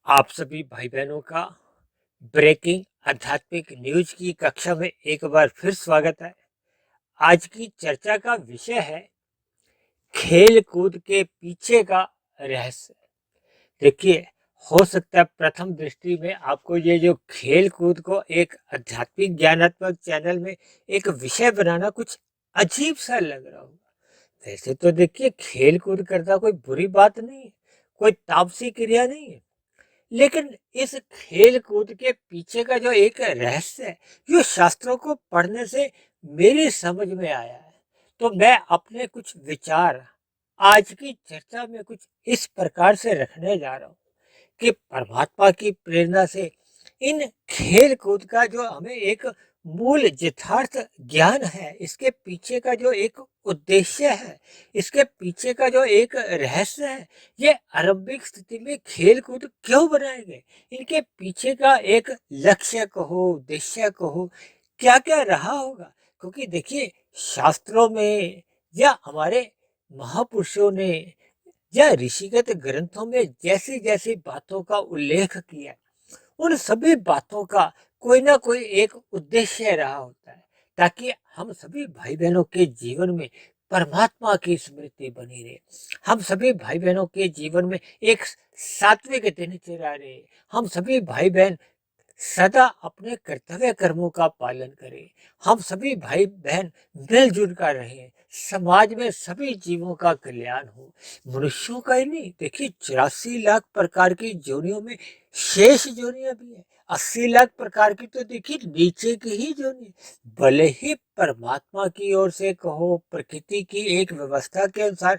आप सभी भाई बहनों का ब्रेकिंग आध्यात्मिक न्यूज की कक्षा में एक बार फिर स्वागत है। आज की चर्चा का विषय है खेल कूद के पीछे का रहस्य। देखिए, हो सकता है प्रथम दृष्टि में आपको ये जो खेल कूद को एक आध्यात्मिक ज्ञानात्मक चैनल में एक विषय बनाना कुछ अजीब सा लग रहा होगा। वैसे तो देखिए, खेल कूद करना कोई बुरी बात नहीं है, कोई तामसी क्रिया नहीं है। लेकिन इस खेल कूद के पीछे का जो एक रहस्य है, जो शास्त्रों को पढ़ने से मेरी समझ में आया है, तो मैं अपने कुछ विचार आज की चर्चा में कुछ इस प्रकार से रखने जा रहा हूँ कि परमात्मा की प्रेरणा से इन खेल कूद का जो हमें एक मूल यथार्थ ज्ञान है, इसके पीछे का जो एक उद्देश्य है, इसके पीछे का जो एक रहस्य है, ये आरंभिक स्थिति में खेल कूद क्यों बनाए गए, इनके पीछे का एक लक्ष्य कहो, उद्देश्य कहो, क्या क्या रहा होगा। क्योंकि देखिए, शास्त्रों में या हमारे महापुरुषों ने या ऋषिगत ग्रंथों में जैसी जैसी बातों का उल्लेख किया, उन सभी बातों का कोई ना कोई एक उद्देश्य रहा होता है, ताकि हम सभी भाई बहनों के जीवन में परमात्मा की स्मृति बनी रहे, हम सभी भाई बहनों के जीवन में एक सात्विक दिनचर्या रहे, हम सभी भाई बहन सदा अपने कर्तव्य कर्मों का पालन करें, हम सभी भाई बहन मिलजुल कर रहें, समाज में सभी जीवों का कल्याण हो। मनुष्यों का ही नहीं, देखिए 84 लाख प्रकार की जोनियों में शेष जोनियां भी है, 80 लाख प्रकार की तो देखिए नीचे की ही जोनी है। भले ही परमात्मा की ओर से कहो, प्रकृति की एक व्यवस्था के अनुसार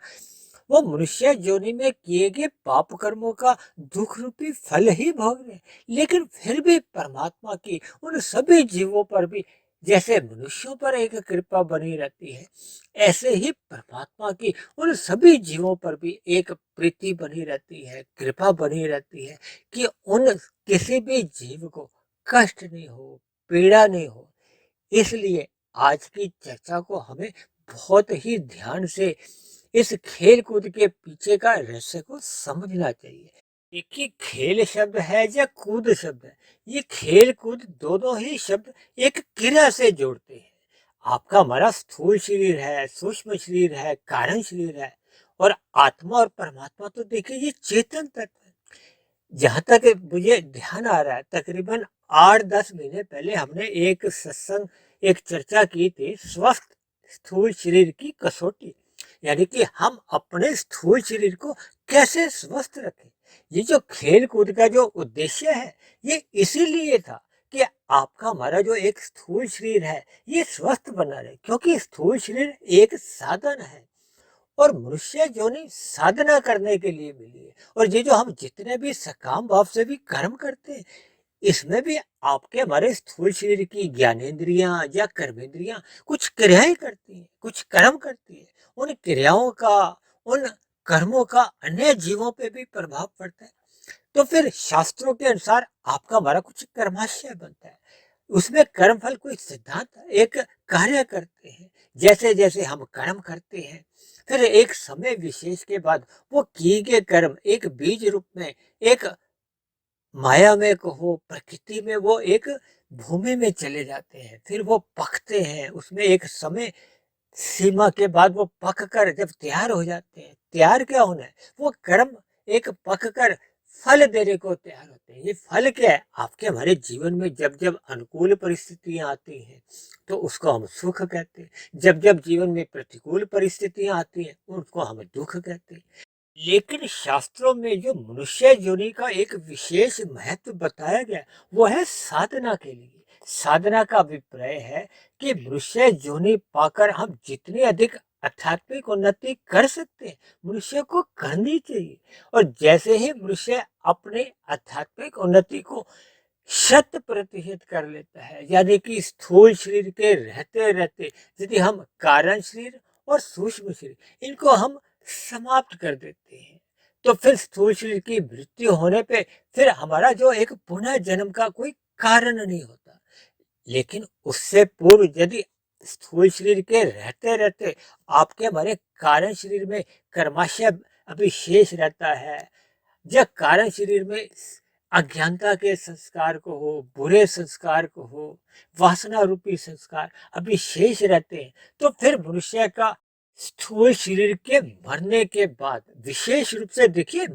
वो मनुष्य योनि में किए गए पाप कर्मों का दुख रूपी फल ही भोग रहे, लेकिन फिर भी परमात्मा की उन सभी जीवों पर भी जैसे मनुष्यों पर एक कृपा बनी रहती है, ऐसे ही परमात्मा की उन सभी जीवों पर भी एक प्रीति बनी रहती है, कृपा बनी रहती है कि उन किसी भी जीव को कष्ट नहीं हो, पीड़ा नहीं हो। इसलिए आज की चर्चा को हमें बहुत ही ध्यान से इस खेल कूद के पीछे का रहस्य को समझना चाहिए। देखिए, खेल शब्द है या कूद शब्द है, ये खेल कूद दोनों ही शब्द एक क्रिया से जोड़ते हैं। आपका हमारा स्थूल शरीर है, सूक्ष्म शरीर है, कारण शरीर है, और आत्मा और परमात्मा तो देखिए ये चेतन तत्व है। जहाँ तक मुझे ध्यान आ रहा है, तकरीबन 8-10 महीने पहले हमने एक सत्संग, एक चर्चा की थी स्वस्थ स्थूल शरीर की कसौटी, यानी कि हम अपने स्थूल शरीर को कैसे स्वस्थ रखें। ये जो खेल कूद का जो उद्देश्य है, ये इसीलिए था कि आपका हमारा जो एक स्थूल शरीर है, ये स्वस्थ बना रहे, क्योंकि स्थूल शरीर एक साधन है और मनुष्य योनि साधना करने के लिए मिली है। और ये जो हम जितने भी सकाम भाव से भी कर्म करते हैं, इसमें भी आपके हमारे स्थूल शरीर की ज्ञानेंद्रियां या कर्मेंद्रियां कुछ क्रियाएं करती हैं, कुछ कर्म करती है। उन क्रियाओं का, उन कर्मों का अन्य जीवों पे भी प्रभाव पड़ता है। तो फिर शास्त्रों के अनुसार आपका हमारा कुछ कर्माशय बनता है, उसमें कर्म फल कोई सिद्धांत एक कार्य करते हैं। जैसे जैसे हम कर्म करते हैं, फिर एक समय विशेष के बाद वो किए गए कर्म एक बीज रूप में, एक माया में कहो, प्रकृति में, वो एक भूमि में चले जाते हैं, फिर वो पकते हैं, उसमें एक समय सीमा के बाद वो पक कर जब तैयार हो जाते हैं, तैयार क्या होना है, वो कर्म एक पक कर फल देने को तैयार होते हैं। ये फल क्या है, आपके हमारे जीवन में जब जब अनुकूल परिस्थितियां आती हैं, तो उसको हम सुख कहते हैं। जब जब जीवन में प्रतिकूल परिस्थितियां आती हैं, उसको हम दुख कहते हैं। लेकिन शास्त्रों में जो मनुष्य योनि का एक विशेष महत्व बताया गया, वो है साधना के लिए। साधना का अभिप्राय है कि मनुष्य योनि पाकर हम जितनी अधिक आध्यात्मिक उन्नति कर सकते हैं, मनुष्य को करनी चाहिए। और जैसे ही मनुष्य अपने आध्यात्मिक उन्नति को 100% कर लेता है, यानी कि स्थूल शरीर के रहते रहते यदि हम कारण शरीर और सूक्ष्म शरीर इनको हम समाप्त कर देते हैं, तो फिर स्थूल शरीर की मृत्यु होने पे फिर हमारा जो एक पुनः जन्म का कोई कारण नहीं होता। लेकिन उससे पूर्व यदि स्थूल शरीर के रहते रहते आपके हमारे कारण शरीर में कर्माशय अभी शेष रहता है, या कारण शरीर में अज्ञानता के संस्कार को हो, बुरे संस्कार को हो, वासना रूपी संस्कार अभी शेष रहते हैं, तो फिर मनुष्य का स्थूल शरीर के मरने के बाद विशेष रूप से देखिए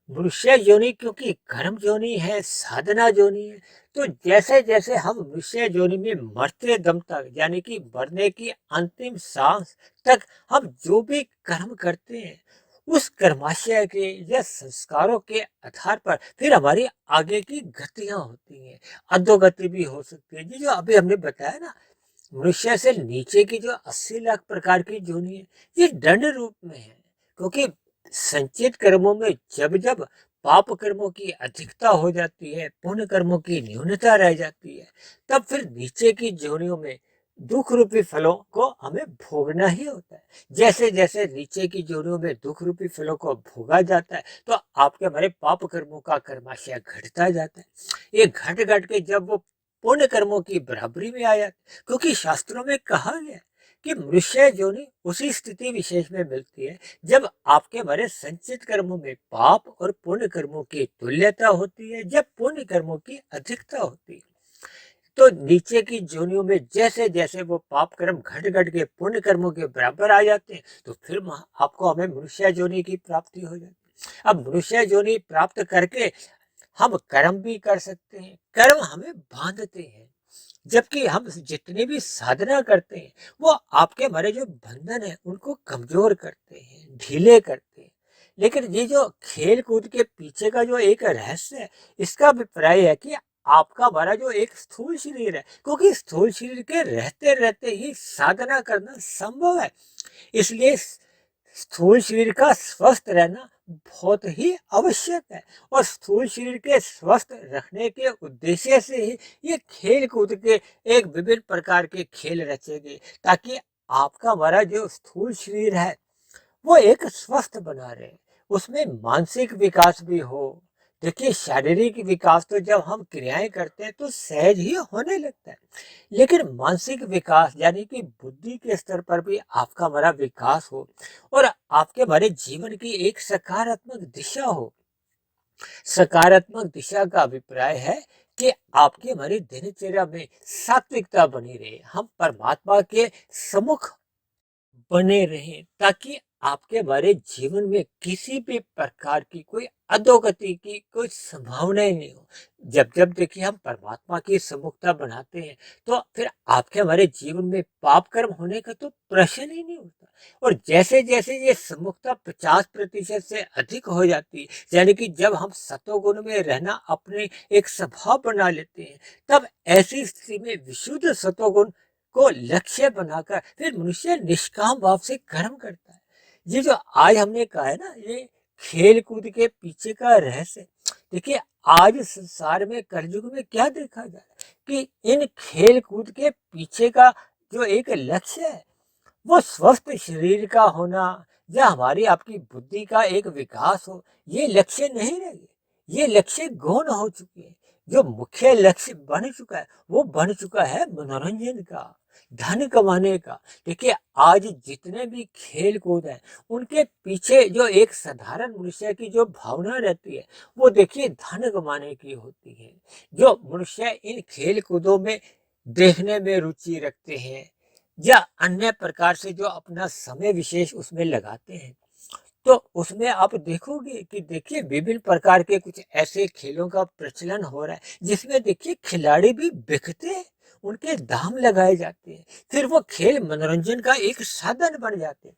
मनुष्य योनि क्योंकि कर्म योनि है, साधना योनि है, तो जैसे जैसे हम मनुष्य योनि में मरते दम तक यानी कि मरने की अंतिम सांस तक हम जो भी कर्म करते हैं, उस कर्माशय के या संस्कारों के आधार पर फिर हमारी आगे की गतियां होती हैं। अधोगति भी हो सकती है। ये जो अभी हमने बताया ना, मनुष्य से नीचे की जो 80 लाख प्रकार की योनि है, ये दंड रूप में है, क्योंकि संचित कर्मों में जब जब पाप कर्मों की अधिकता हो जाती है, पुण्य कर्मों की न्यूनता रह जाती है, तब फिर नीचे की योनियों में दुख रूपी फलों को हमें भोगना ही होता है। जैसे जैसे नीचे की योनियों में दुख रूपी फलों को भोगा जाता है, तो आपके हमारे पाप कर्मों का कर्माशय घटता जाता है। ये घट घट के जब वो पुण्य कर्मों की बराबरी में आ जाता है, क्योंकि शास्त्रों में कहा गया है कि मनुष्य योनि उसी स्थिति विशेष में मिलती है जब आपके हमारे संचित कर्मों में पाप और पुण्य कर्मों की तुल्यता होती है, जब पुण्य कर्मों की अधिकता होती है। तो नीचे की योनियों में जैसे जैसे वो पाप कर्म घट घट के पुण्य कर्मों के बराबर आ जाते हैं, तो फिर आपको हमें मनुष्य योनि की प्राप्ति हो जाती है। अब मनुष्य योनि प्राप्त करके हम कर्म भी कर सकते हैं, कर्म हमें बांधते हैं, जबकि हम जितनी भी साधना करते हैं वो आपके हमारे जो बंधन है उनको कमजोर करते हैं, ढीले करते हैं। लेकिन ये जो खेल कूद के पीछे का जो एक रहस्य है, इसका अभिप्राय है कि आपका हमारा जो एक स्थूल शरीर है, क्योंकि स्थूल शरीर के रहते रहते ही साधना करना संभव है, इसलिए स्थूल शरीर का स्वस्थ रहना बहुत ही आवश्यक है। और स्थूल शरीर के स्वस्थ रखने के उद्देश्य से ही ये खेल कूद के एक विभिन्न प्रकार के खेल रचे गए, ताकि आपका हमारा जो स्थूल शरीर है वो एक स्वस्थ बना रहे, उसमें मानसिक विकास भी हो। देखिए शारीरिक विकास तो जब हम क्रियाएं करते हैं तो सहज ही होने लगता है, लेकिन मानसिक विकास यानी कि बुद्धि के स्तर पर भी आपका हमारा विकास हो और आपके हमारे जीवन की एक सकारात्मक दिशा हो। सकारात्मक दिशा का अभिप्राय है कि आपकी हमारी दिनचर्या में सात्विकता बनी रहे, हम परमात्मा के सम्मुख बने रहें, ताकि आपके हमारे जीवन में किसी भी प्रकार की कोई अधोगति की कोई संभावना ही नहीं हो। जब जब देखिए हम परमात्मा की सम्मुखता बनाते हैं, तो फिर आपके हमारे जीवन में पाप कर्म होने का तो प्रश्न ही नहीं होता। और जैसे जैसे ये सम्मुखता 50% से अधिक हो जाती है, यानी कि जब हम सतोगुण में रहना अपने एक स्वभाव बना लेते हैं, तब ऐसी स्थिति में विशुद्ध सतोगुण को लक्ष्य बनाकर फिर मनुष्य निष्काम भाव से कर्म करता है। ये जो आज हमने कहा है ना, ये खेल कूद के पीछे का रहस्य, देखिए आज संसार में कलयुग में क्या देखा जा रहा है कि इन खेल कूद के पीछे का जो एक लक्ष्य है वो स्वस्थ शरीर का होना या हमारी आपकी बुद्धि का एक विकास हो, ये लक्ष्य नहीं रहे, ये लक्ष्य गौण हो चुके हैं। जो मुख्य लक्ष्य बन चुका है वो बन चुका है मनोरंजन का, धन कमाने का। देखिए आज जितने भी खेल कूद है उनके पीछे जो एक साधारण मनुष्य की जो भावना रहती है वो देखिए धन कमाने की होती है। जो मनुष्य इन खेल कूदों में देखने में रुचि रखते हैं या अन्य प्रकार से जो अपना समय विशेष उसमें लगाते हैं, तो उसमें आप देखोगे कि देखिए विभिन्न प्रकार के कुछ ऐसे खेलों का प्रचलन हो रहा है जिसमें देखिए खिलाड़ी भी बिकते हैं, उनके दाम लगाए जाते हैं, फिर वो खेल मनोरंजन का एक साधन बन जाते हैं।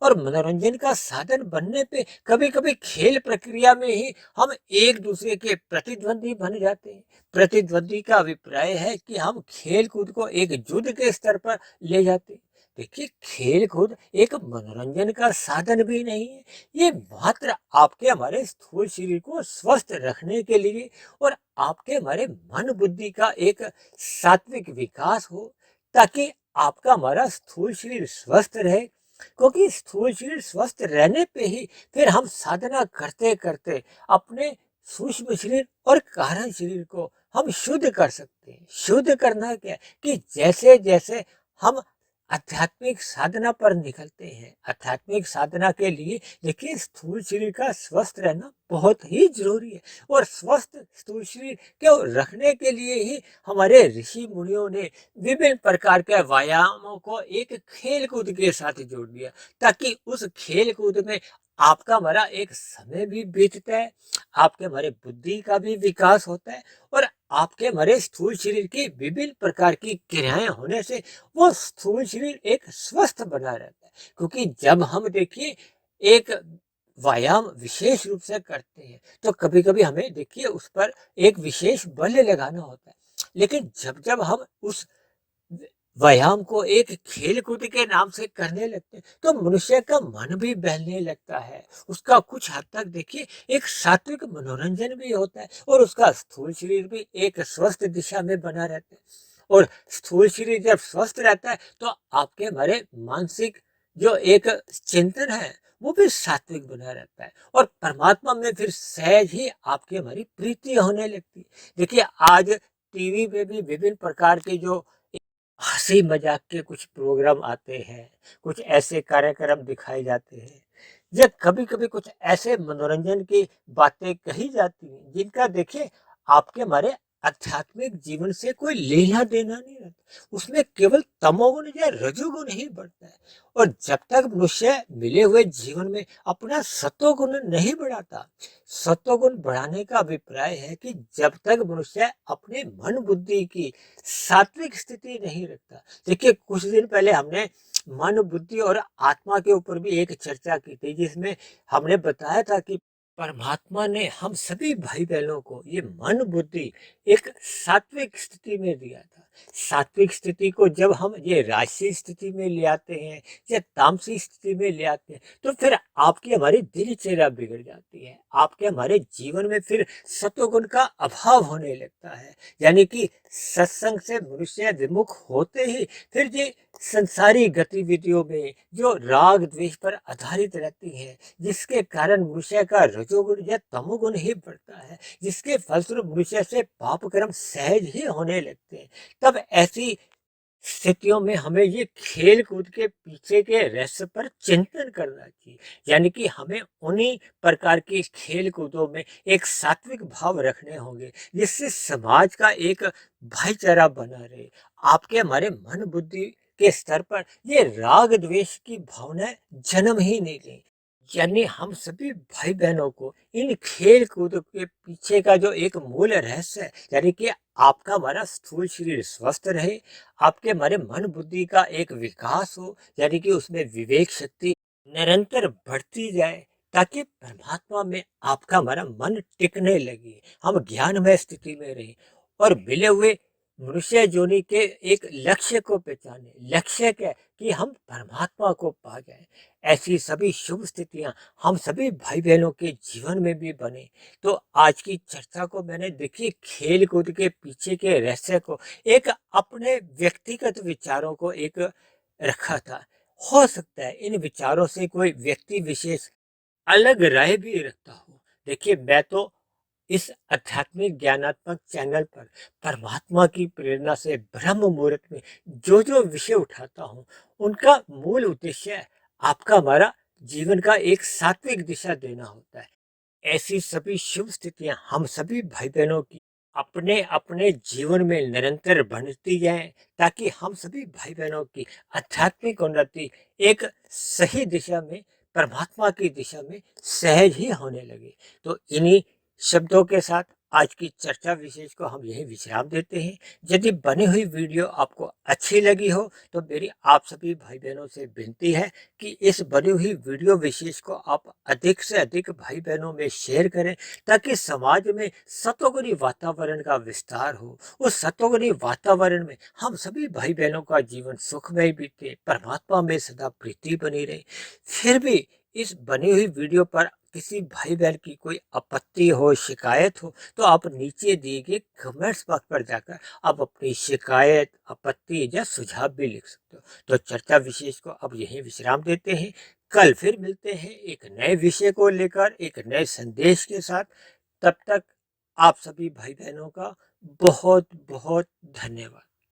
और मनोरंजन का साधन बनने पे कभी कभी खेल प्रक्रिया में ही हम एक दूसरे के प्रतिद्वंदी बन जाते हैं। प्रतिद्वंदी का अभिप्राय है कि हम खेल कूद को एक युद्ध के स्तर पर ले जाते हैं। देखिए खेल कूद एक मनोरंजन का साधन भी नहीं है, ये मात्र आपके हमारे स्थूल शरीर को स्वस्थ रखने के लिए और आपके हमारे मन बुद्धि का एक सात्विक विकास हो, ताकि आपका हमारा स्थूल शरीर स्वस्थ रहे। क्योंकि स्थूल शरीर स्वस्थ रहने पे ही फिर हम साधना करते करते अपने सूक्ष्म शरीर और कारण शरीर को हम शुद्ध कर सकते हैं। शुद्ध करना क्या है कि जैसे जैसे हम आध्यात्मिक साधना पर निकलते हैं। आध्यात्मिक साधना के लिए देखिए स्थूल शरीर का स्वस्थ रहना बहुत ही जरूरी है, और स्वस्थ स्थूल शरीर को रखने के लिए ही हमारे ऋषि मुनियों ने विभिन्न प्रकार के व्यायामों को एक खेल कूद के साथ जोड़ दिया, ताकि उस खेल कूद में आपका हमारा एक समय भी बीतता है, आपके हमारे बुद्धि का भी विकास होता है, और आपके हमारे स्थूल शरीर की विभिन्न प्रकार की क्रियाएं होने से वो स्थूल शरीर एक स्वस्थ बना रहता है। क्योंकि जब हम देखिए एक व्यायाम विशेष रूप से करते हैं, तो कभी कभी हमें देखिए उस पर एक विशेष बल लगाना होता है, लेकिन जब जब हम उस व्यायाम को एक खेल कूद के नाम से करने लगते हैं, तो मनुष्य का मन भी बहलने लगता है। उसका कुछ हद तक देखिए एक सात्विक मनोरंजन भी होता है, और उसका स्थूल शरीर भी एक स्वस्थ दिशा में बना रहता है। और स्थूल शरीर जब स्वस्थ रहता है, तो आपके हमारे मानसिक जो एक चिंतन है वो भी सात्विक बना रहता है, और परमात्मा में फिर सहज ही आपकी हमारी प्रीति होने लगती है। देखिए आज टीवी पे भी विभिन्न प्रकार के जो हंसी मजाक के कुछ प्रोग्राम आते हैं, कुछ ऐसे कार्यक्रम दिखाए जाते हैं, या कभी कभी कुछ ऐसे मनोरंजन की बातें कही जाती हैं जिनका देखिए आपके हमारे आध्यात्मिक जीवन से कोई लेना देना नहीं रहता। उसमें केवल तमोगुण या रजोगुण ही बढ़ता है, और जब तक मनुष्य मिले हुए जीवन में अपना सत्वगुण नहीं बढ़ाता। सत्वगुण बढ़ाने का अभिप्राय है कि जब तक मनुष्य अपने मन बुद्धि की सात्विक स्थिति नहीं रखता। देखिए कुछ दिन पहले हमने मन बुद्धि और आत्मा के ऊपर भी एक चर्चा की थी, जिसमें हमने बताया था कि परमात्मा ने हम सभी भाई बहनों को ये मन बुद्धि एक सात्विक स्थिति में दिया था। सात्विक स्थिति को जब हम ये राजसी स्थिति में ले आते हैं या तामसी स्थिति में ले आते हैं, तो फिर आपकी हमारी दिनचर्या बिगड़ जाती है। आपके हमारे जीवन में फिर सत्वगुण का अभाव होने लगता है। यानी कि सत्संग से मनुष्य विमुख होते ही फिर ये संसारी गतिविधियों में जो राग द्वेष पर आधारित रहती है, जिसके कारण मनुष्य का रजोगुण या तमोगुण ही बढ़ता है, जिसके फलस्वरूप मनुष्य से पाप कर्म सहज ही होने लगते हैं। तब ऐसी स्थितियों में हमें ये खेल कूद के पीछे के रहस्य पर चिंतन करना चाहिए। यानी कि हमें उन्हीं प्रकार की खेल कूदों में एक सात्विक भाव रखने होंगे, जिससे समाज का एक भाईचारा बना रहे। आपके हमारे मन बुद्धि के स्तर पर ये राग द्वेष की भावनाएं जन्म ही नहीं लें। यानी हम सभी भाई बहनों को इन खेल कूद के पीछे का जो एक मूल रहस्य है, यानी कि आपका हमारा स्थूल शरीर स्वस्थ रहे, आपके हमारे मन बुद्धि का एक विकास हो, यानी कि उसमें विवेक शक्ति निरंतर बढ़ती जाए, ताकि परमात्मा में आपका हमारा मन टिकने लगे, हम ज्ञानमय स्थिति में रहे, और मिले हुए मनुष्य जोनि के एक लक्ष्य को पहचाने। लक्ष्य क्या है? कि हम परमात्मा को पा जाए। ऐसी सभी शुभ स्थितियां हम सभी भाई बहनों के जीवन में भी बने। तो आज की चर्चा को मैंने देखिए खेल कूद के पीछे के रहस्य को एक अपने व्यक्तिगत विचारों को एक रखा था। हो सकता है इन विचारों से कोई व्यक्ति विशेष अलग राय भी रखता हो। देखिए मैं तो इस आध्यात्मिक ज्ञानात्मक चैनल पर परमात्मा की प्रेरणा से ब्रह्म मुहूर्त में जो जो विषय उठाता हूँ, उनका मूल उद्देश्य आपका हमारा जीवन का एक सात्विक दिशा देना होता है। ऐसी सभी शुभ स्थितियां हम सभी भाई बहनों की अपने अपने जीवन में निरंतर बढ़ती जाएं, ताकि हम सभी भाई बहनों की आध्यात्मिक उन्नति एक सही दिशा में, परमात्मा की दिशा में सहज ही होने लगे। तो इन्हीं शब्दों के साथ आज की चर्चा विशेष को हम यही विश्राम देते हैं। यदि बनी हुई वीडियो आपको अच्छी लगी हो, तो मेरी आप सभी भाई बहनों से विनती है कि इस बनी हुई वीडियो विशेष को आप अधिक से अधिक भाई बहनों में शेयर करें, ताकि समाज में सतोगुणी वातावरण का विस्तार हो। उस सतोगुणी वातावरण में हम सभी भाई बहनों का जीवन सुखमय बीते, परमात्मा में सदा प्रीति बनी रहे। फिर भी इस बनी हुई वीडियो पर किसी भाई बहन की कोई आपत्ति हो, शिकायत हो, तो आप नीचे दिए गए कमेंट्स बॉक्स पर जाकर आप अपनी शिकायत, आपत्ति या सुझाव भी लिख सकते हो। तो चर्चा विशेष को अब यहीं विश्राम देते हैं। कल फिर मिलते हैं एक नए विषय को लेकर, एक नए संदेश के साथ। तब तक आप सभी भाई बहनों का बहुत बहुत धन्यवाद।